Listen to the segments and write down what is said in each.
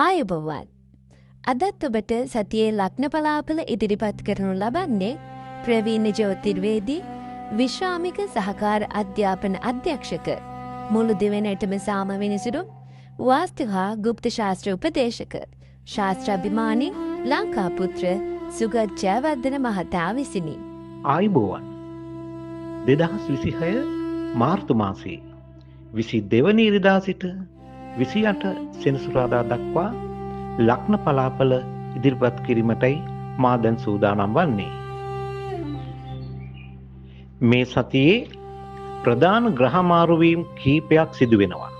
ආයුබෝවන්. අදත් ඔබට සතියේ ලග්න පලාපල ඉදිරිපත් කරනු ලබන්නේ ප්‍රවීණ ජ්‍යොතිර්වේදී විශ්‍රාමික සහකාර අධ්‍යාපන අධ්‍යක්ෂක මුළු දිවෙනටම සාම විනිසුරු වාස්තු හා ගුප්ත ශාස්ත්‍ර උපදේශක ශාස්ත්‍රාභිමානී ලංකාපුත්‍ර සුගත් ජයවර්ධන මහතා විසිනි. ආයුබෝවන් 2026 මාර්තු මාසයේ 22 වෙනි ඉරිදා සිට 28 සෙනසුරාදා දක්වා ලග්න පලාපල ඉදිරිපත් කිරීමටයි මා දැන් සූදානම් වන්නේ. මේ සතියේ ප්‍රධාන ග්‍රහ මාරුවීම් කීපයක් සිදු වෙනවා.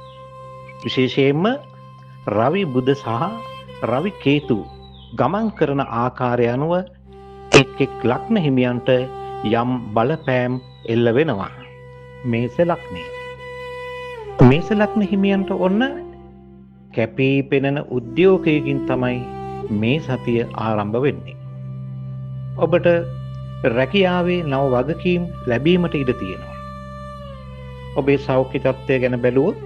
විශේෂයෙන්ම රවි බුධ සහ රවි කේතු ගමන් කරන ආකාරය අනුව එක් එක් ලග්න හිමියන්ට යම් බලපෑම් එල්ල වෙනවා. මේස ලග්නය. මේස ලග්න හිමියන්ට ඔන්න කැපී පෙනෙන උද්‍යෝගයකින් තමයි මේ සතිය ආරම්භ වෙන්නේ. ඔබට රැකියාවේ නව වගකීම් ලැබීමට ඉඩ තියෙනවා. ඔබේ සෞඛ්‍ය තත්ත්වය ගැන බැලුවොත්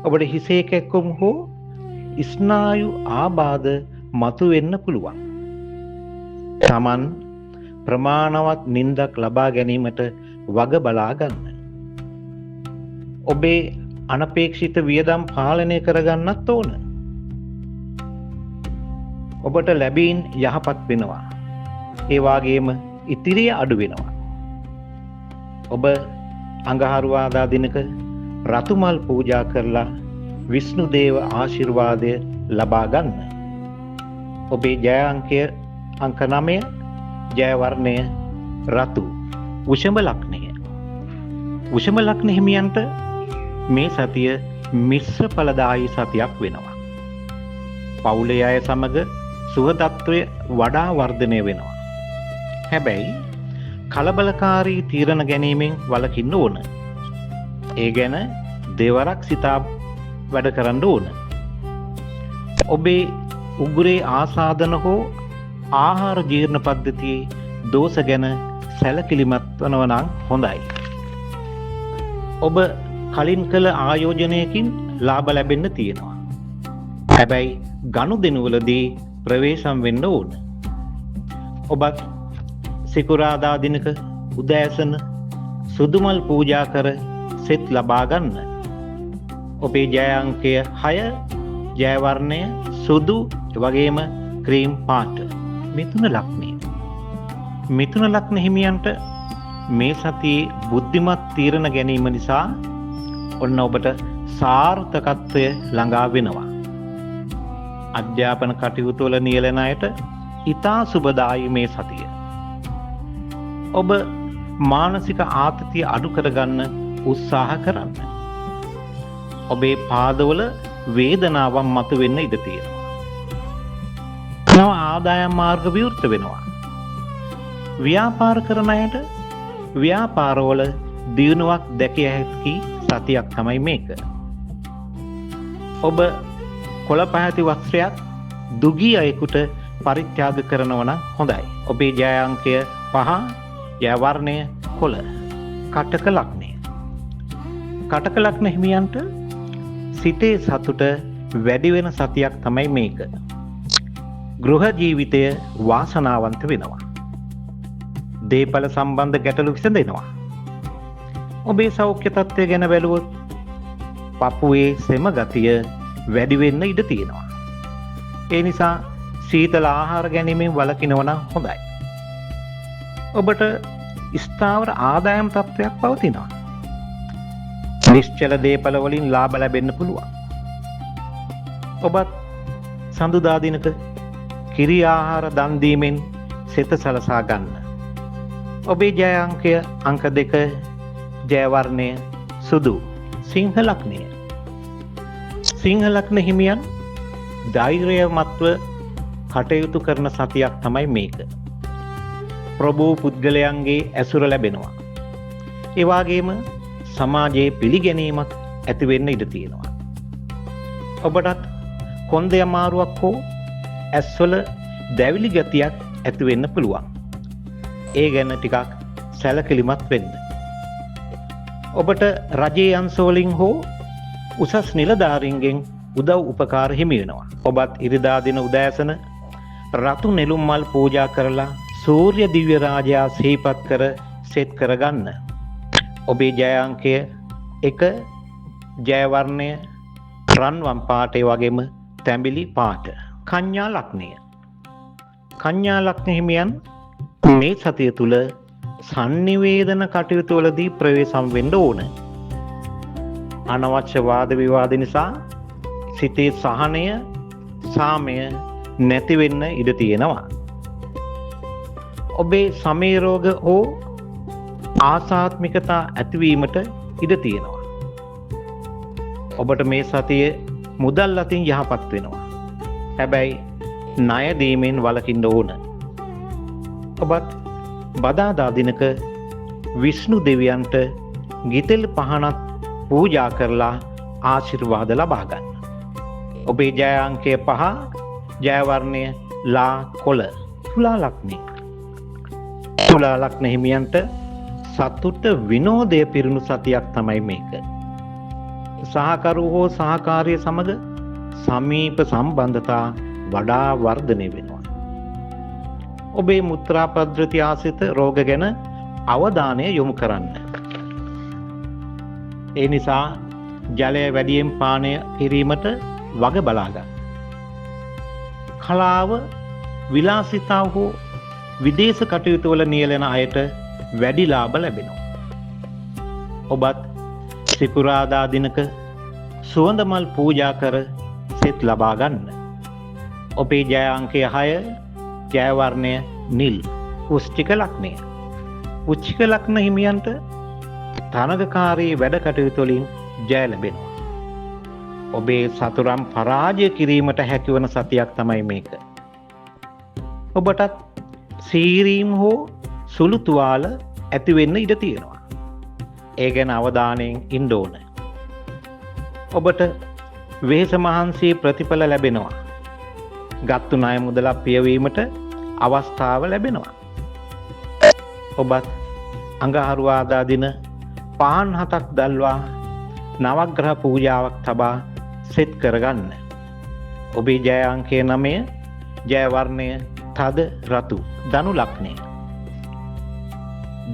ඔබට හිසේ කැක්කුම් හෝ ස්නායු ආබාධ මතුවෙන්න පුළුවන්. Taman ප්‍රමාණවත් නින්දක් ලබා ගැනීමට වග බලා ගන්න. ඔබේ අනපේක්ෂිත වියදම් පාලනය කරගන්නත් ඕන. ඔබට ලැබීම් යහපත් වෙනවා. ඒ වගේම ඉතිරිය අඩු වෙනවා. ඔබ අඟහරුවාදා දිනක රතු මල් පූජා කරලා විෂ්ණු දේව ආශිර්වාදය ලබා ගන්න. ඔබේ ජය අංකය අංක 9, ජය වර්ණය රතු. වෘෂභ ලග්නය. වෘෂභ ලග්න හිමියන්ට මේ සතිය මිශ්‍ර ඵලදායී සතියක් වෙනවා. පවුලේ අය සමග සුහදත්වය වඩා වර්ධනය වෙනවා. හැබැයි කලබලකාරී තීරණ ගැනීමෙන් වළකින්න ඕන. ඒ ගැන දෙවරක් සිතා වැඩ කරන්න ඕන. ඔබේ උගුරේ ආසාදන හෝ ආහාර ජීර්ණ පද්ධතියේ දෝෂ ගැන සැලකිලිමත් වනවා නම් හොඳයි. ඔබ කලින් කළ ආයෝජනයකින් ලාභ ලැබෙන්න තියෙනවා. හැබැයි ගනුදෙනුවලදී ප්‍රවේශම් වෙන්න ඕන. ඔබත් සිකුරාදා දිනක උදෑසන සුදුමල් පූජා කර සෙත් ලබා ගන්න. ඔබේ ජය අංකය 6, ජය වර්ණය සුදු වගේම ක්‍රීම් පාට. මිථුන ලග්නය. මිථුන ලග්න හිමියන්ට මේ සතියේ බුද්ධිමත් තීරණ ගැනීම නිසා ඔන්න ඔබට සාර්ථකත්වය ළඟා වෙනවා. අධ්‍යාපන කටයුතු වල නියැලෙන අයට ඉතා සුබදායි මේ සතිය. ඔබ මානසික ආතතිය අඩු කරගන්න උත්සාහ කරන්න. ඔබේ පාදවල වේදනාවක් මතුවෙන්න ඉඩ තියෙනවා. නව ආදායම් මාර්ග විවෘත වෙනවා. ව්‍යාපාර කරන අයට ව්‍යාපාරවල දියුණුවක් දැකිය හැකි සතියක් තමයි මේක. ඔබ කොළ පැහැති වස්ත්‍රයක් දුගී අයෙකුට පරිත්‍යාග කරනවා නම් හොඳයි. ඔබේ ජය අංකය 5, ජය වර්ණය කොළ. කටක ලග්නය. කටක ලග්න හිමියන්ට සිතේ සතුට වැඩි වෙන සතියක් තමයි මේක. ගෘහ ජීවිතය වාසනාවන්ත වෙනවා. දේපල සම්බන්ධ ගැටලු විසඳෙනවා. ඔබේ සෞඛ්‍ය තත්ත්වය ගැන බැලුවොත් පපුවේ සෙම ගතිය වැඩි වෙන්න ඉඩ තියෙනවා. ඒ නිසා සීතල ආහාර ගැනීමෙන් වළකිනවා නම් හොඳයි. ඔබට ස්ථාවර ආදායම් තත්ත්වයක් පවතිනවා. නිශ්චල දේපල වලින් ලාභ ලැබෙන්න පුළුවන්. ඔබත් සඳුදා දිනක කිරි ආහාර දන් දීමෙන් සිත සලසා ගන්න. ඔබේ ජය අංකය අංක 2, ජය වර්ණය සුදු. සිංහ ලග්නය. සිංහ ලග්න හිමියන් ධෛර්යමත්ව කටයුතු කරන සතියක් තමයි මේක. ප්‍රභූ පුද්ගලයන්ගේ ඇසුර ලැබෙනවා. ඒ වගේම සමාජයේ පිළිගැනීමක් ඇති වෙන්න ඉඩ තියෙනවා. ඔබටත් කොන්දේ අමාරුවක් හෝ ඇස්වල දැවිලි ගතියක් ඇති වෙන්න පුළුවන්. ඒ ගැන ටිකක් සැලකිලිමත් වෙන්න. ඔබට රජයේ අංශ වලින් හෝ උසස් නිලධාරීන්ගෙන් උදව් උපකාර හිමි වෙනවා. ඔබත් ඉරිදා දින උදෑසන රතු නෙළුම් මල් පූජා කරලා සූර්ය දිව්‍ය රාජයා සිහිපත් කර සෙත් කරගන්න. ඔබේ ජය අංකය 1, ජය වර්ණය රන්වන් පාටේ වගේම තැඹිලි පාට. කන්‍යා ලග්නය. කන්‍යා ලග්න හිමියන් මේ සතිය තුල sannivedana කටයුතු වලදී ප්‍රවේශම් වෙන්න ඕන. අනවශ්‍ය වාද විවාද නිසා සිතේ සහනය සාමය නැති වෙන්න ඉඩ තියෙනවා. ඔබේ සමේ රෝග හෝ ආසාත්මිකතා ඇතිවීමට ඉඩ තියෙනවා. ඔබට මේ සතිය මුදල් අතින් යහපත් වෙනවා. හැබැයි ණය දීමෙන් වළකින්න ඕන. ඔබත් බදාදා දිනක විෂ්ණු දෙවියන්ට ගිතෙල් පහනක් පූජා කරලා ආශිර්වාද ලබා ගන්න. ඔබේ ජය අංකය 5, ජය වර්ණය ලා කොළ. තුලා ලග්නය. තුලා ලග්න හිමියන්ට සතුට විනෝදය පිරුණු සතියක් තමයි මේක. සහකරු හෝ සහකාරිය සමග සමීප සම්බන්ධතා වඩා වර්ධනය වෙනවා. ඔබේ මුත්‍රා පද්ධති ආශ්‍රිත රෝග ගැන අවධානය යොමු කරන්න. ඒ නිසා ජලය වැඩියෙන් පානය කිරීමට වග බලා ගන්න. කලාව, විලාසිතාව හෝ විදේශ කටයුතු වල නියැලෙන අයට වැඩි ලාභ ලැබෙනවා. ඔබත් සිකුරාදා දිනක සුවඳ මල් පූජා කර සෙත් ලබා ගන්න. ඔබේ ජය අංකය 6, ජය වර්ණය නිල්. වෘශ්චික ලග්නය. වෘශ්චික ලග්න හිමියන්ට තරගකාරී වැඩ කටයුතු වලින් ජය ලැබෙනවා. ඔබේ සතුරන් පරාජය කිරීමට හැකිවන සතියක් තමයි මේක. ඔබටත් සීරීම් හෝ සුළු තුවාල ඇති වෙන්න ඉඩ තියෙනවා. ඒ ගැන අවධානයෙන් ඉන්න ඕන. ඔබට වෙහෙස මහන්සියේ ප්‍රතිඵල ලැබෙනවා. ගත්තු ණය මුදලක් පියවීමට අවස්ථාව ලැබෙනවා. ඔබත් අඟහරුවාදා දින පහන් 7ක් දල්වා නවග්‍රහ පූජාවක් තබා සෙත් කරගන්න. ඔබේ ජය අංකය 9, ජය වර්ණය තද රතු. ධනු ලග්නය.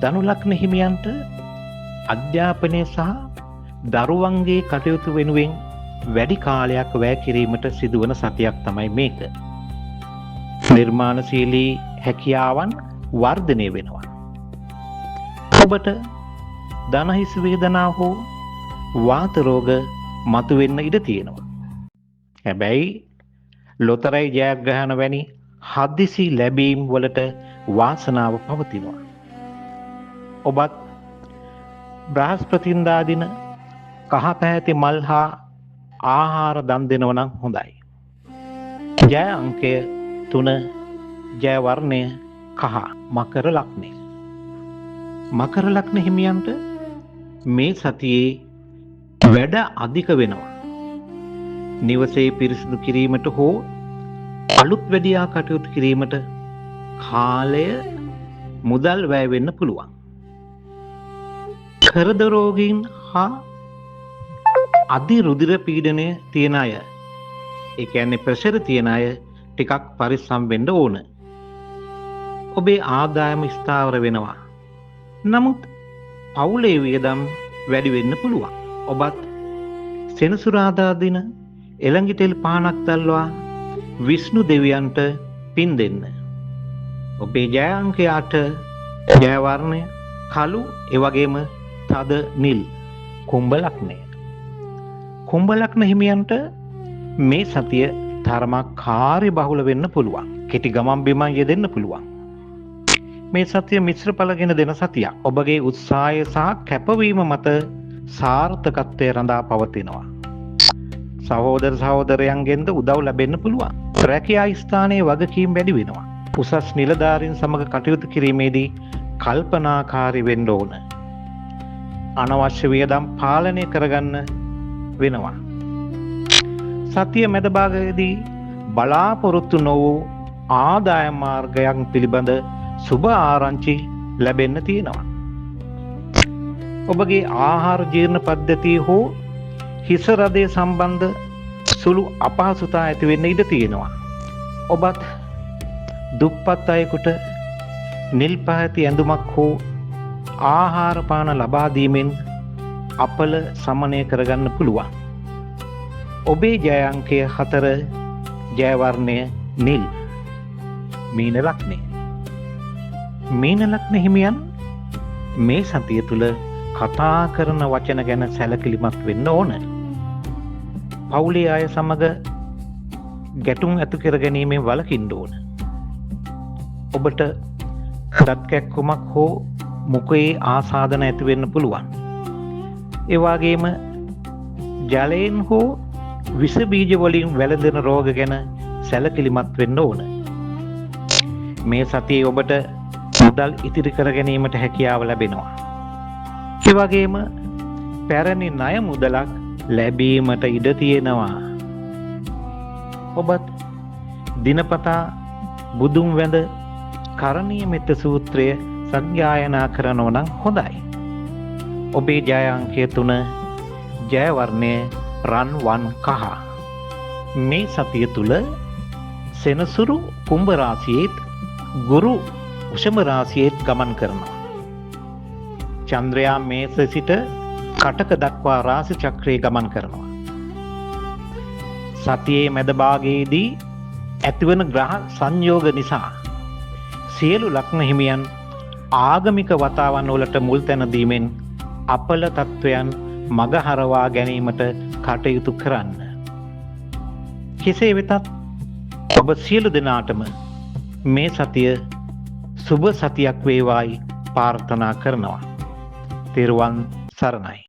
ධනු ලග්න හිමියන්ට අධ්‍යාපනය සහ දරුවන්ගේ කටයුතු වෙනුවෙන් වැඩි කාලයක් වැය කිරීමට සිදුවන සතියක් තමයි මේක. නිර්මාණශීලී හැකියාවන් වර්ධනය වෙනවා. ඔබට දනහිස් වේදනා හෝ වාත රෝග මතුවෙන්න ඉඩ තියෙනවා. හැබැයි ලොතරැයි ජයග්‍රහණ වැනි හදිසි ලැබීම් වලට වාසනාව පවතිනවා. ඔබත් බ්‍රහස්පතින්දා දින කහ පැහැති මල් හා ආහාර දන් දෙනව නම් හොඳයි. ජය අංකය 3, ජය වර්ණය කහ. මකර ලග්නය. මකර ලග්න හිමියන්ට මේ සතියේ වැඩ අධික වෙනවා. නිවසේ පිරිසිදු කිරීමට හෝ අලුත් වැඩියා කටයුතු කිරීමට කාලය මුදල් වැය වෙන්න පුළුවන්. හෘද රෝගීන් හා අධි රුධිර පීඩනය තියෙන අය, ඒ කියන්නේ ප්‍රෙෂර් තියෙන අය ටිකක් පරිස්සම් වෙන්න ඕන. ඔබේ ආදායම ස්ථාවර වෙනවා. නමුත් පවුලේ වියදම් වැඩි වෙන්න පුළුවන්. ඔබත් සෙනසුරාදා දින එළඟි තෙල් පහනක් දැල්වා විෂ්ණු දෙවියන්ට පින් දෙන්න. ඔබේ ජය අංකය 8, ජය වර්ණය කළු, ඒ වගේම තද නිල්. කුම්භ ලග්නය. කුම්භ ලග්න හිමියන්ට මේ සතිය තරමක් කාර්යබහුල වෙන්න පුළුවන්. කෙටි ගමන් බිමන් යෙදෙන්න පුළුවන්. මේ සතිය මිශ්‍ර ඵල ගෙන දෙන සතියක්. ඔබගේ උත්සාහය සහ කැපවීම මත සාර්ථකත්වය රඳා පවතිනවා. සහෝදර සහෝදරයන්ගෙන්ද උදව් ලැබෙන්න පුළුවන්. රැකියා ස්ථානයේ වගකීම් වැඩි වෙනවා. උසස් නිලධාරීන් සමග කටයුතු කිරීමේදී කල්පනාකාරී වෙන්න ඕන. අනවශ්‍ය වියදම් පාලනය කරගන්න වෙනවා. සතිය මැද භාගයේදී බලාපොරොත්තු නොවූ ආදායම් මාර්ගයන් පිළිබඳ සුබ ආරංචි ලැබෙන්න තියෙනවා. ඔබගේ ආහාර ජීර්ණ පද්ධතිය හෝ හිස රදය සම්බන්ධ සුළු අපහසුතා ඇති වෙන්න ඉඩ තියෙනවා. ඔබත් දුප්පත් අයෙකුට නිල් පහති ඇඳුමක් හෝ ආහාර පාන ලබා දීමෙන් අපල සමනය කරගන්න පුළුවන්. ඔබේ ජය අංකය 4 ජය වර්ණය නිල්. මීන ලග්නය. මීන ලග්න හිමියන් මේ සතිය තුල කතා කරන වචන ගැන සැලකිලිමත් වෙන්න ඕන. පවුලේ අය සමග ගැටුම් ඇති කර ගැනීමෙන් වළකින්න ඕන. ඔබට දත් කැක්කුමක් හෝ මුඛයේ ආසාදන ඇති වෙන්න පුළුවන්. ඒ වගේම ජලයෙන් හෝ විස බීජ වලින් වැළඳෙන රෝග ගැන සැලකිලිමත් වෙන්න ඕන. මේ සතියේ ඔබට මුදල් ඉතිරි කර ගැනීමට හැකියාව ලැබෙනවා. ඒ වගේම පැරණි ණය මුදලක් ලැබීමට ඉඩ තියෙනවා. ඔබත් දිනපතා බුදුන් වැඳ කරණීය මෙත්ත සූත්‍රය සජ්ජායනා කරනව නම් හොඳයි. ඔබේ ජය අංකය 3 ජය වර්ණය රන්වන් කහ. මේ සතිය තුල සෙනසුරු කුම්භ රාශියේත් ගුරු වෘෂභ රාශියේත් ගමන් කරනවා. චන්ද්‍රයා මේස සිට කටක දක්වා රාශි චක්‍රයේ ගමන් කරනවා. සතියේ මැද භාගයේදී ඇතිවන ග්‍රහ සංයෝග නිසා සියලු ලග්න හිමියන් ආගමික වතාවන් වලට මුල් තැන දීමෙන් අපල තත්වයන් මගහරවා ගැනීමට කටයුතු කරන්න. කෙසේ වෙතත් ඔබ සියලු දෙනාටම මේ සතිය සුබ සතියක් වේවායි ප්‍රාර්ථනා කරනවා. තෙරුවන් සරණයි.